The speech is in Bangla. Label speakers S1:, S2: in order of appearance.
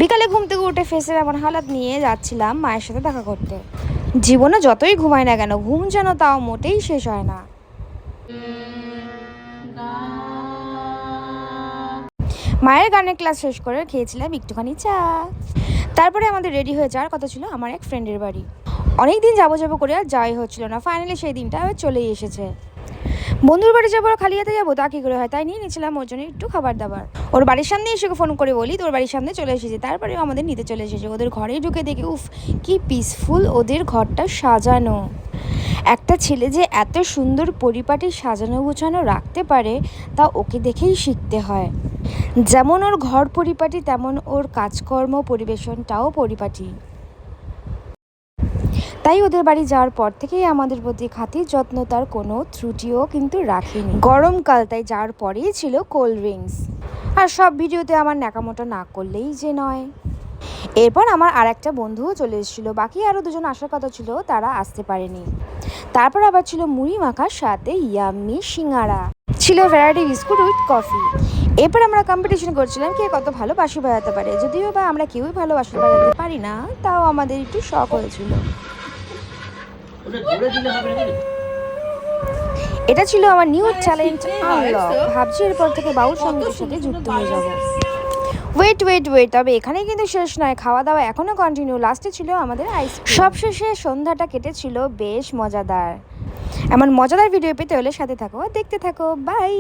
S1: বিকালে ঘুম থেকে উঠে ফেসের এমন হালাত নিয়ে যাচ্ছিলাম মায়ের সাথে দেখা করতে। জীবনে যতই ঘুমায় না কেন, ঘুম যেন তাও মোটেই শেষ হয় না। মায়ের গানের ক্লাস শেষ করে খেয়েছিলাম একটুখানি চা। তারপরে আমাদের রেডি হয়ে যাওয়ার কথা ছিল আমার এক ফ্রেন্ডের বাড়ি। অনেক দিন যাবো যাবো করে আর যাওয়াই হচ্ছিল না, ফাইনালি সেই দিনটা আবার চলেই এসেছে। বন্ধুর বাড়ি যাবো, খালি হাতে যাবো তা কী করে হয়, তাই নিয়ে নিয়েছিলাম ওর জন্য একটু খাবার দাবার। ওর বাড়ির সামনে এসে ফোন করে বলি তোর বাড়ির সামনে চলে এসেছে, তারপরে আমাদের নিতে চলে এসেছে। ওদের ঘরে ঢুকে দেখে উফ কি পিসফুল ওদের ঘরটা সাজানো। একটা ছেলে যে এত সুন্দর পরিপাটি সাজানো গুছানো রাখতে পারে তা ওকে দেখেই শিখতে হয়। যেমন ওর ঘর পরিপাটি তেমন ওর কাজকর্ম পরিবেশনটাও পরিপাটি। তাই ওদের বাড়ি যাওয়ার পর থেকেই আমাদের প্রতি খাতির যত্ন তার কোনো ত্রুটিও কিন্তু রাখেনি। গরমকাল তাই যাওয়ার পরেই ছিল কোল্ড ড্রিঙ্কস। আর সব ভিডিওতে আমার ন্যাকামোটা না করলেই যে নয়। এরপর আমার আর একটা বন্ধুও চলে এসেছিলো, বাকি আরও দুজন আসার কথা ছিল, তারা আসতে পারেনি। তারপর আবার ছিল মুড়ি মাখার সাথে ইয়াম্মি সিঙ্গারা, ছিল ভ্যারাইটি বিস্কুট উইথ কফি। এরপর আমরা কম্পিটিশন করছিলাম কে কত ভালো বাঁশি বাজাতে পারে। যদিও বা আমরা কেউই ভালো বাঁশি বাজাতে পারি না, তাও আমাদের একটু শখ হয়েছিল। এটা ছিল আমার নিউ চ্যালেঞ্জ আনলক। ভাবছি এরপর থেকে বাউল সঙ্গীতের সাথে যুক্ত হয়ে যাব। ওয়েট, তবে এখানেই কিন্তু শেষ নয়, খাওয়া দাওয়া এখনও কন্টিনিউ। লাস্টে ছিল আমাদের আইসক্রিম। সবশেষে সন্ধ্যাটা কেটেছিল বেশ মজাদার। এমন মজাদার ভিডিও পেতে হলে সাথে থাকো, দেখতে থাকো, বাই।